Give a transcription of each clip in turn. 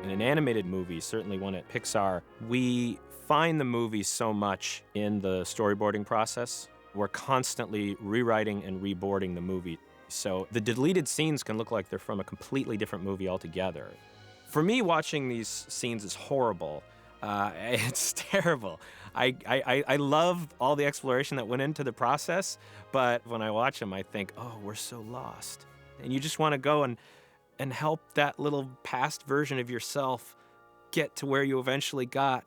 In an animated movie, certainly one at Pixar, we find the movie so much in the storyboarding process. We're constantly rewriting and reboarding the movie. So the deleted scenes can look like they're from a completely different movie altogether. For me, watching these scenes is horrible. It's terrible. I love all the exploration that went into the process, but when I watch them, I think, oh, we're so lost. And you just want to go and help that little past version of yourself get to where you eventually got.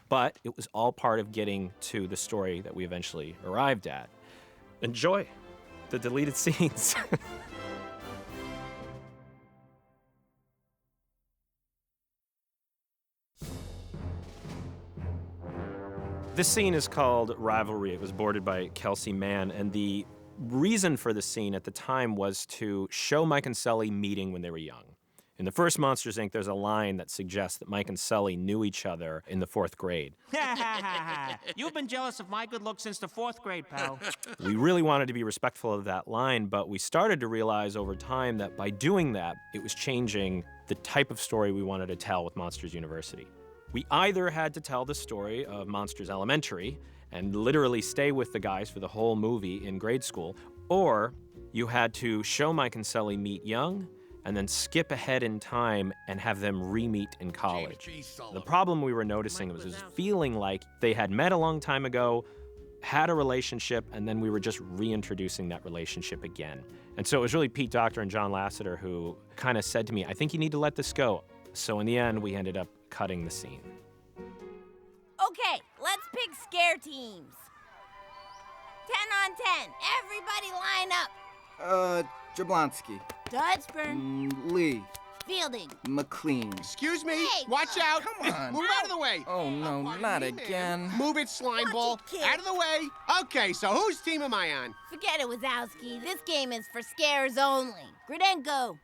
But it was all part of getting to the story that we eventually arrived at. Enjoy the deleted scenes. This scene is called Rivalry. It was boarded by Kelsey Mann, and the reason for the scene at the time was to show Mike and Sully meeting when they were young. In the first Monsters, Inc., there's a line that suggests that Mike and Sully knew each other in the 4th grade. You've been jealous of my good looks since the 4th grade, pal. We really wanted to be respectful of that line, but we started to realize over time that by doing that, it was changing the type of story we wanted to tell with Monsters University. We either had to tell the story of Monsters Elementary and literally stay with the guys for the whole movie in grade school, or you had to show Mike and Sully meet young and then skip ahead in time and have them re-meet in college. The problem we were noticing was feeling like they had met a long time ago, had a relationship, and then we were just reintroducing that relationship again. And so it was really Pete Docter and John Lasseter who kind of said to me, I think you need to let this go. So in the end, we ended up cutting the scene. Okay, let's pick scare teams. 10 on 10. Everybody line up. Jablonski. Dutchburn. Lee. Fielding. McLean. Excuse me. Hey, Watch out. Come on. Move out of the way. Oh, no, not again. Move it, slime ball. kid. Out of the way. Okay, so whose team am I on? Forget it, Wazowski. This game is for scares only. Gridenko.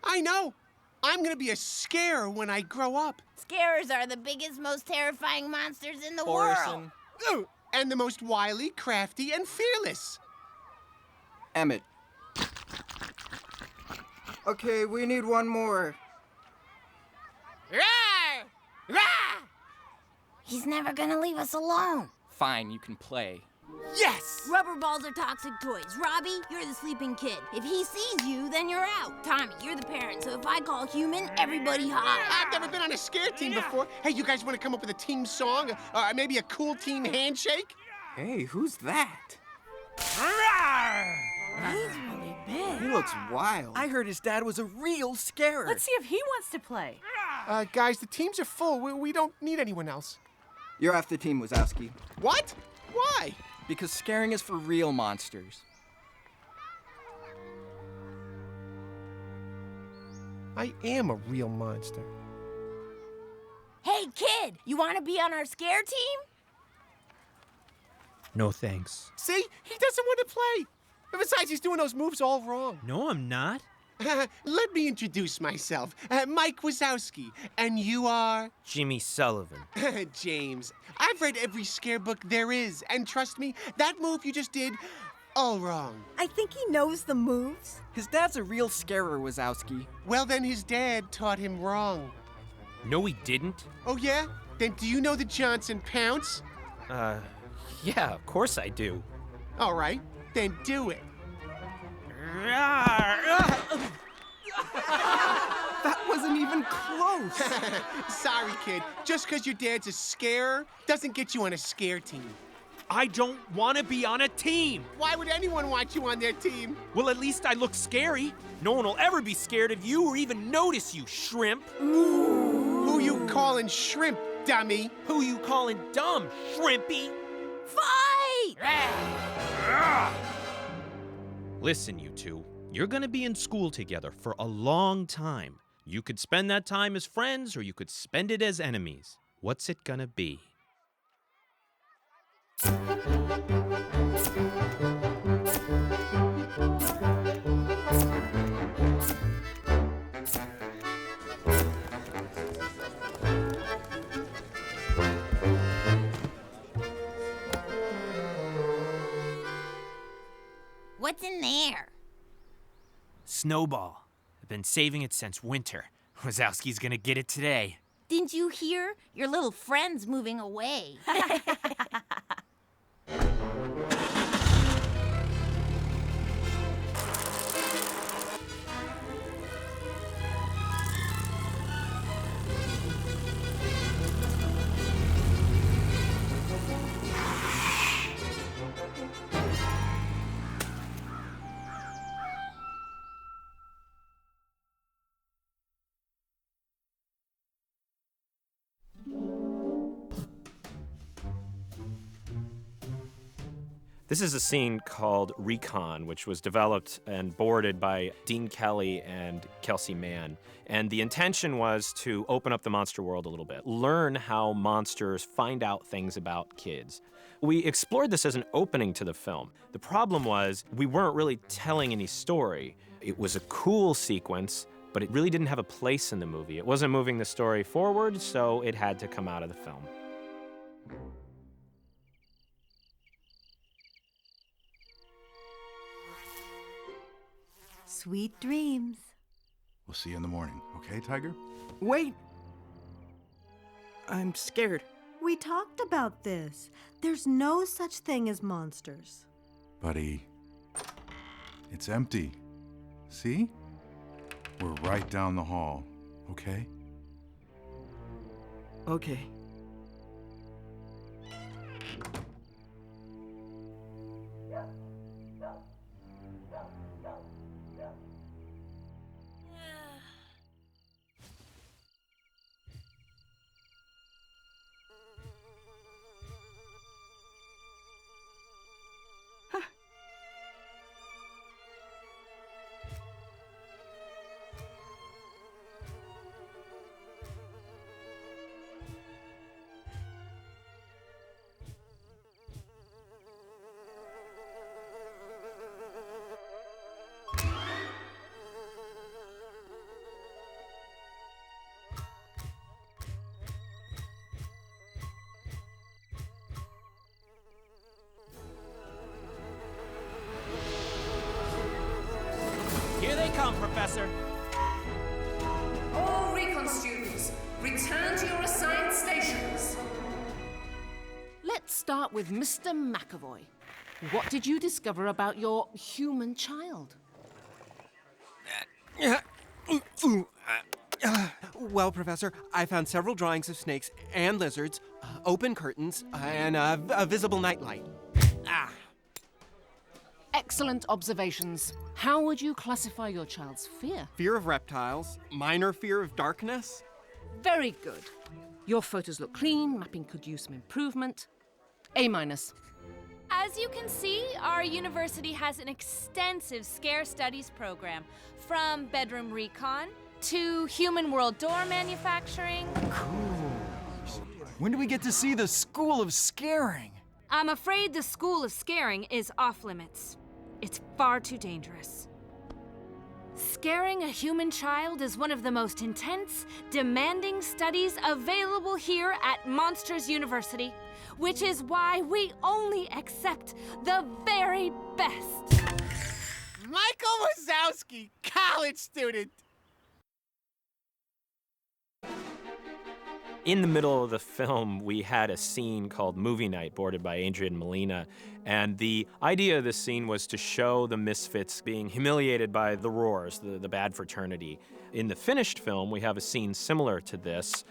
I know. I'm gonna be a scare when I grow up. Scarers are the biggest, most terrifying monsters in the Orson. world. And the most wily, crafty, and fearless. Emmett. Okay, we need one more. Rawr! Rawr! He's never gonna leave us alone. Fine, you can play. Yes! Rubber balls are toxic toys. Robbie, you're the sleeping kid. If he sees you, then you're out. Tommy, you're the parent, so if I call human, everybody hide. I've never been on a scare team before. Hey, you guys want to come up with a team song? Maybe a cool team handshake? Hey, who's that? He's really big. He looks wild. I heard his dad was a real scarer. Let's see if he wants to play. Guys, the teams are full. We don't need anyone else. You're off the team, Wazowski. What? Why? Because scaring is for real monsters. I am a real monster. Hey, kid, you want to be on our scare team? No thanks. See? He doesn't want to play. And besides, he's doing those moves all wrong. No, I'm not. Let me introduce myself. Mike Wazowski. And you are? Jimmy Sullivan. James. I've read every scare book there is. And trust me, that move you just did, all wrong. I think he knows the moves. His dad's a real scarer, Wazowski. Well, then his dad taught him wrong. No, he didn't. Oh, yeah? Then do you know the Johnson Pounce? Yeah, of course I do. All right, then do it. That wasn't even close. Sorry, kid. Just because your dad's a scarer doesn't get you on a scare team. I don't want to be on a team. Why would anyone want you on their team? Well, at least I look scary. No one will ever be scared of you or even notice you, shrimp. Who you calling shrimp, dummy? Who you calling dumb, shrimpy? Fight! Listen, you two. You're gonna be in school together for a long time. You could spend that time as friends or you could spend it as enemies. What's it gonna be? What's in there? Snowball. I've been saving it since winter. Wazowski's gonna get it today. Didn't you hear? Your little friend's moving away. This is a scene called Recon, which was developed and boarded by Dean Kelly and Kelsey Mann. And the intention was to open up the monster world a little bit, learn how monsters find out things about kids. We explored this as an opening to the film. The problem was we weren't really telling any story. It was a cool sequence, but it really didn't have a place in the movie. It wasn't moving the story forward, so it had to come out of the film. Sweet dreams. We'll see you in the morning, okay, Tiger? Wait! I'm scared. We talked about this. There's no such thing as monsters. Buddy, it's empty. See? We're right down the hall, okay? Okay. Here they come, Professor. All recon students, return to your assigned stations. Let's start with Mr. McAvoy. What did you discover about your human child? Well, Professor, I found several drawings of snakes and lizards, open curtains, and a visible nightlight. Excellent observations. How would you classify your child's fear? Fear of reptiles, minor fear of darkness. Very good. Your photos look clean, mapping could use some improvement. A-. As you can see, our university has an extensive scare studies program, from bedroom recon to human world door manufacturing. Cool. When do we get to see the School of Scaring? I'm afraid the School of Scaring is off limits. It's far too dangerous. Scaring a human child is one of the most intense, demanding studies available here at Monsters University, which is why we only accept the very best. Michael Wazowski, college student. In the middle of the film, we had a scene called Movie Night, boarded by Adrian Molina, and the idea of this scene was to show the misfits being humiliated by the Roars, the bad fraternity. In the finished film, we have a scene similar to this,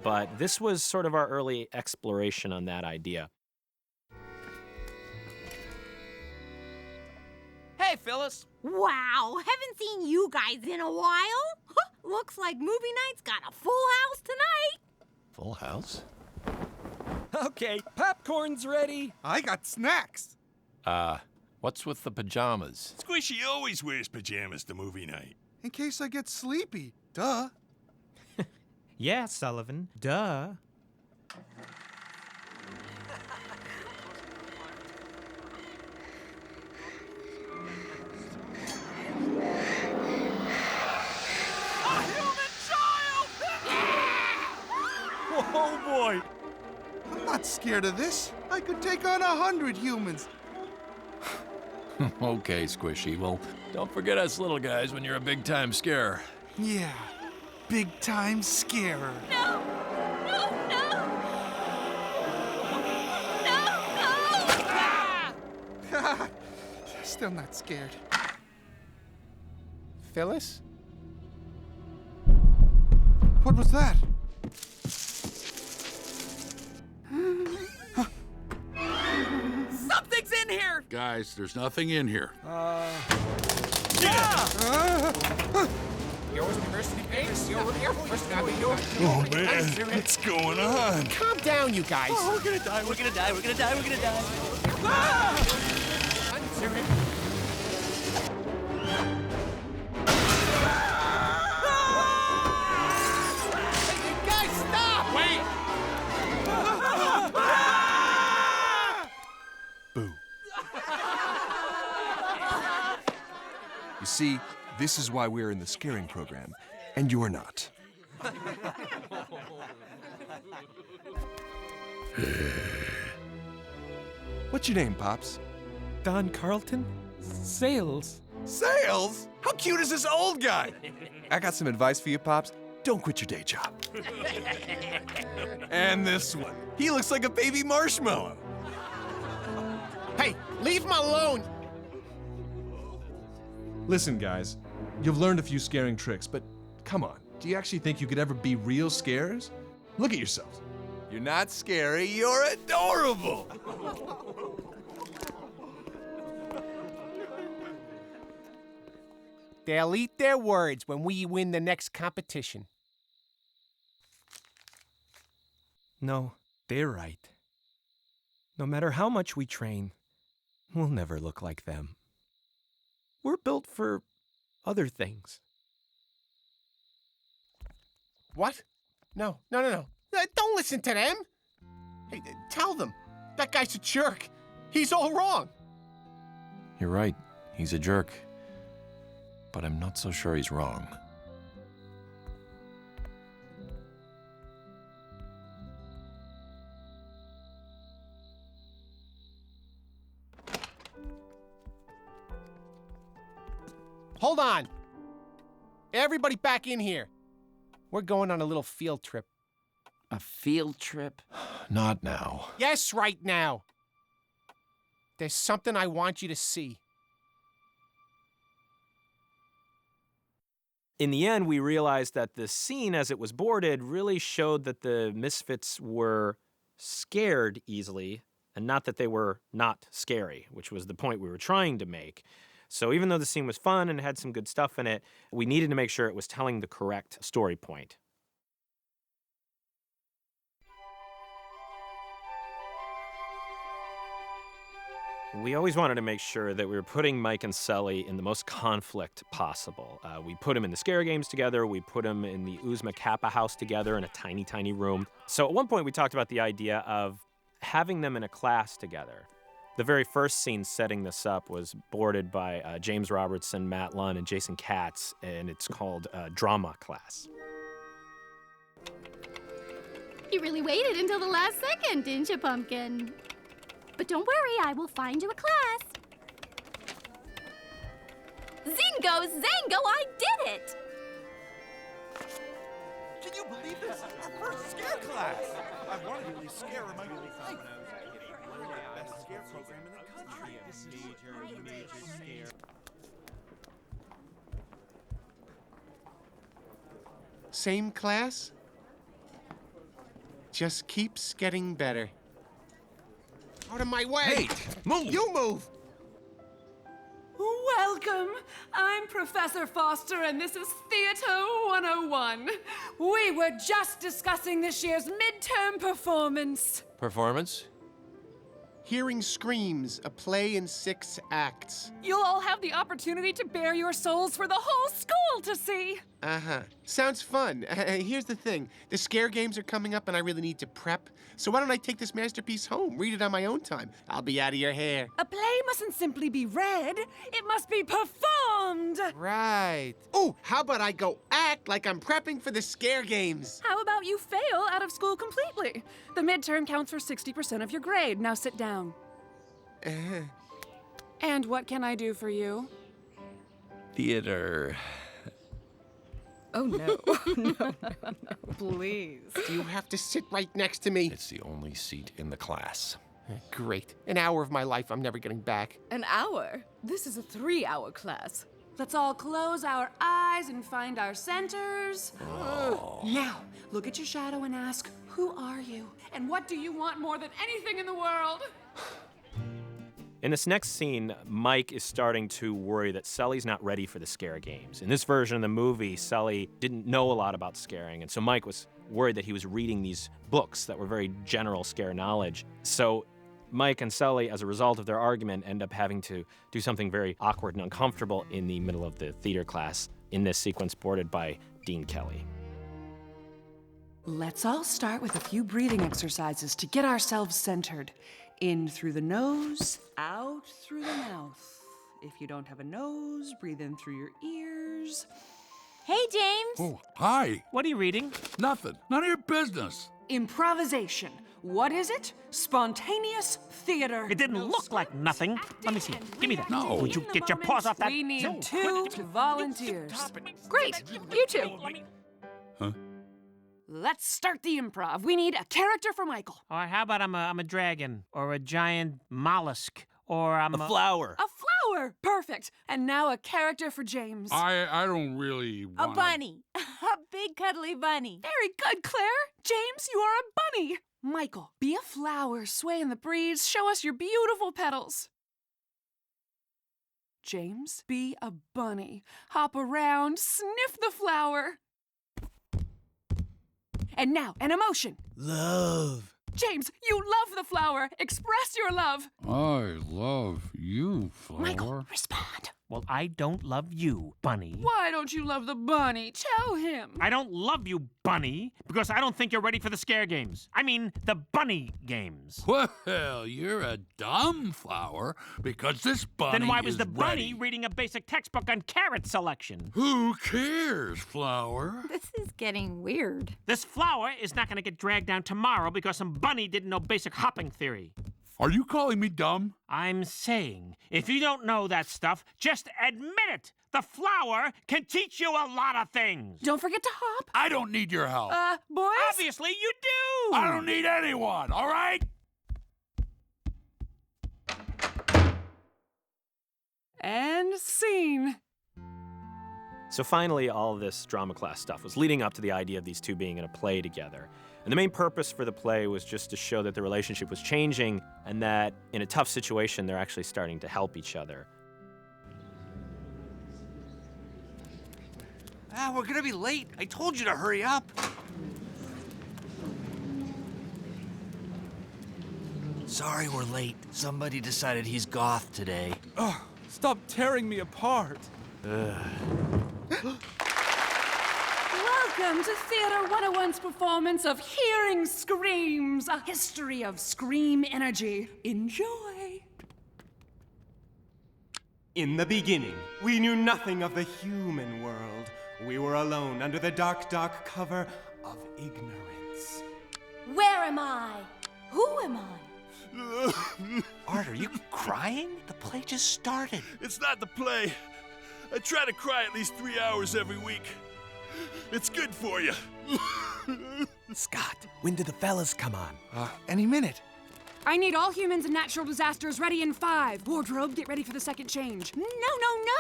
but this was sort of our early exploration on that idea. Hey, Phyllis. Wow, haven't seen you guys in a while. Looks like movie night's got a full house tonight. Full house? Okay, popcorn's ready. I got snacks. What's with the pajamas? Squishy always wears pajamas to movie night. In case I get sleepy. Duh. Yeah, Sullivan. Duh. Oh boy! I'm not scared of this. I could take on 100 humans. Okay, Squishy. Well, don't forget us little guys when you're a big-time scarer. Yeah, big-time scarer. No! No, no! No, no! Ah! Still not scared. Phyllis? What was that? Something's in here! Guys, there's nothing in here. Oh, man, what's going on? Calm down, you guys. Oh, we're gonna die, we're gonna die, we're gonna die, we're gonna die. You guys, stop! Wait! Boo. You see, this is why we're in the scaring program, and you're not. What's your name, Pops? Don Carlton? Sales. Sales? How cute is this old guy? I got some advice for you, Pops. Don't quit your day job. And this one. He looks like a baby marshmallow. Hey, leave him alone! Listen, guys, you've learned a few scaring tricks, but come on. Do you actually think you could ever be real scares? Look at yourselves. You're not scary, you're adorable. They'll eat their words when we win the next competition. No, they're right. No matter how much we train, we'll never look like them. We're built for other things. What? No. Don't listen to them. Hey, tell them. That guy's a jerk. He's all wrong. You're right. He's a jerk. But I'm not so sure he's wrong. Hold on. Everybody back in here. We're going on a little field trip. A field trip? Not now. Yes, right now. There's something I want you to see. In the end, we realized that the scene as it was boarded really showed that the misfits were scared easily and not that they were not scary, which was the point we were trying to make. So even though the scene was fun and had some good stuff in it, we needed to make sure it was telling the correct story point. We always wanted to make sure that we were putting Mike and Sully in the most conflict possible. We put them in the scare games together. We put them in the Uzma Kappa house together in a tiny, tiny room. So at one point we talked about the idea of having them in a class together. The very first scene setting this up was boarded by James Robertson, Matt Lunn, and Jason Katz, and it's called Drama Class. You really waited until the last second, didn't you, Pumpkin? But don't worry, I will find you a class. Zingo, Zango, I did it! Can you believe this? Our first scare class! I wanted to really scare him. Best scare program in the country. Major scare. Same class? Just keeps getting better. Out of my way! Hey, move! You move! Welcome. I'm Professor Foster, and this is Theater 101. We were just discussing this year's midterm performance. Performance? Hearing Screams, a play in 6 acts. You'll all have the opportunity to bare your souls for the whole school to see. Uh-huh. Sounds fun. Here's the thing. The scare games are coming up and I really need to prep. So why don't I take this masterpiece home, read it on my own time? I'll be out of your hair. A play mustn't simply be read. It must be performed. Right. Oh, how about I go act like I'm prepping for the scare games? How about you fail out of school completely? The midterm counts for 60% of your grade. Now sit down. And what can I do for you? Theater. Oh, no. No, please. You have to sit right next to me. It's the only seat in the class. Great. An hour of my life I'm never getting back. An hour? This is a 3-hour class. Let's all close our eyes and find our centers. Now, look at your shadow and ask, who are you? And what do you want more than anything in the world? In this next scene, Mike is starting to worry that Sully's not ready for the scare games. In this version of the movie, Sully didn't know a lot about scaring, and so Mike was worried that he was reading these books that were very general scare knowledge. So Mike and Sully, as a result of their argument, end up having to do something very awkward and uncomfortable in the middle of the theater class in this sequence boarded by Dean Kelly. Let's all start with a few breathing exercises to get ourselves centered. In through the nose, out through the mouth. If you don't have a nose, breathe in through your ears. Hey, James. Oh, hi. What are you reading? Nothing. None of your business. Improvisation. What is it? Spontaneous theater. It didn't look like nothing. Let me see. Give me that. No. Would you get your paws off that? We need 2 volunteers. Great. You 2. Huh? Let's start the improv. We need a character for Michael. Or how about I'm a dragon, or a giant mollusk, or I'm A flower. A flower. Perfect. And now a character for James. I don't really A want bunny. A big cuddly bunny. Very good, Claire. James, you are a bunny. Michael, be a flower, sway in the breeze, show us your beautiful petals. James, be a bunny. Hop around, sniff the flower. And now, an emotion. Love. James, you love the flower. Express your love. I love you, flower. Michael, respond. Well, I don't love you, bunny. Why don't you love the bunny? Tell him. I don't love you, bunny, because I don't think you're ready for the scare games. I mean, the bunny games. Well, you're a dumb flower because this bunny Then why was is the bunny ready. reading a basic textbook on carrot selection? Who cares, flower? This is getting weird. This flower is not going to get dragged down tomorrow because some bunny didn't know basic hopping theory. Are you calling me dumb? I'm saying, if you don't know that stuff, just admit it. The flower can teach you a lot of things. Don't forget to hop. I don't need your help. Boys? Obviously you do. I don't need anyone, all right? And scene. So finally, all of this drama class stuff was leading up to the idea of these two being in a play together. And the main purpose for the play was just to show that the relationship was changing and that in a tough situation, they're actually starting to help each other. We're gonna be late. I told you to hurry up. Sorry we're late. Somebody decided he's goth today. Oh, stop tearing me apart. Welcome to Theater 101's performance of Hearing Screams, a history of scream energy. Enjoy. In the beginning, we knew nothing of the human world. We were alone under the dark, dark cover of ignorance. Where am I? Who am I? Art, are you crying? The play just started. It's not the play. I try to cry at least 3 hours every week. It's good for you. Scott, when do the fellas come on? Any minute. I need all humans and natural disasters ready in 5. Wardrobe, get ready for the second change. No.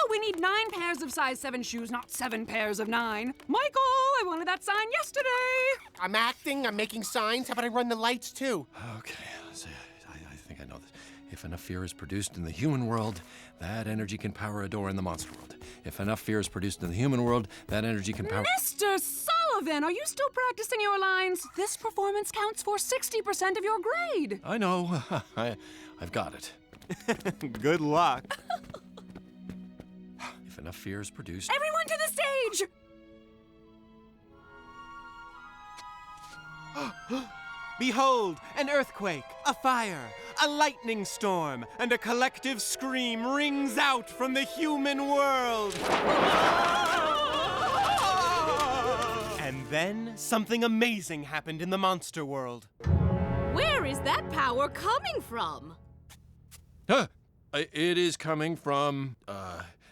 We need 9 pairs of size 7 shoes, not 7 pairs of 9. Michael, I wanted that sign yesterday. I'm acting, I'm making signs. How about I run the lights too? Okay, I think I know this. If enough fear is produced in the human world, that energy can power a door in the monster world. If enough fear is produced in the human world, that energy can power... Mr. Sullivan, are you still practicing your lines? This performance counts for 60% of your grade. I know. I've got it. Good luck. If enough fear is produced... Everyone to the stage! Behold, an earthquake, a fire, a lightning storm, and a collective scream rings out from the human world. And then something amazing happened in the monster world. Where is that power coming from? It is coming from,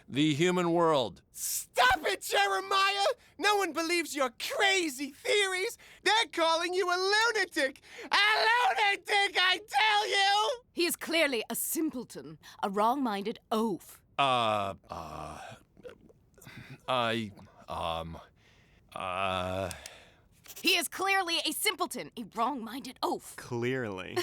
the human world. Stop it, Jeremiah! No one believes your crazy theories. They're calling you a lunatic. A lunatic, I tell you! He is clearly a simpleton, a wrong-minded oaf. He is clearly a simpleton, a wrong-minded oaf. Clearly.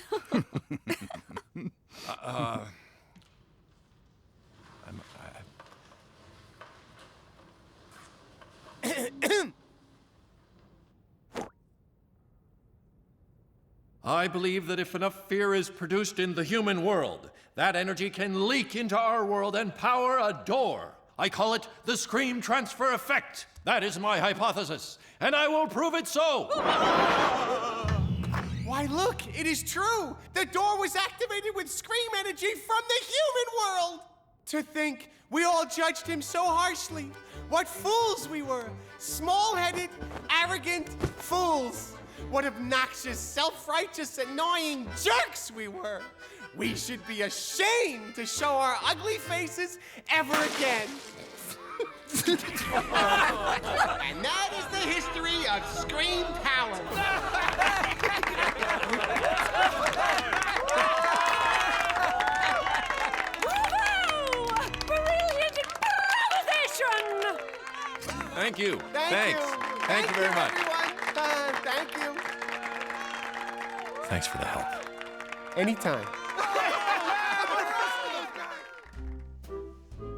I believe that if enough fear is produced in the human world, that energy can leak into our world and power a door. I call it the Scream Transfer Effect. That is my hypothesis, and I will prove it so. Why, look, it is true. The door was activated with scream energy from the human world. To think we all judged him so harshly. What fools we were. Small-headed, arrogant fools. What obnoxious, self-righteous, annoying jerks we were. We should be ashamed to show our ugly faces ever again. And that is the history of Scream Power. Brilliant improvisation! Thank you. Thanks. Thank you very much. Everyone. Thank you. Thanks for the help. Anytime.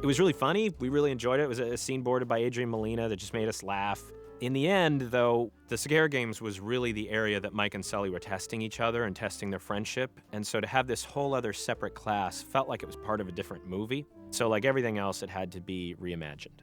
It was really funny. We really enjoyed it. It was a scene boarded by Adrian Molina that just made us laugh. In the end, though, the Scare Games was really the area that Mike and Sully were testing each other and testing their friendship. And so to have this whole other separate class felt like it was part of a different movie. So like everything else, it had to be reimagined.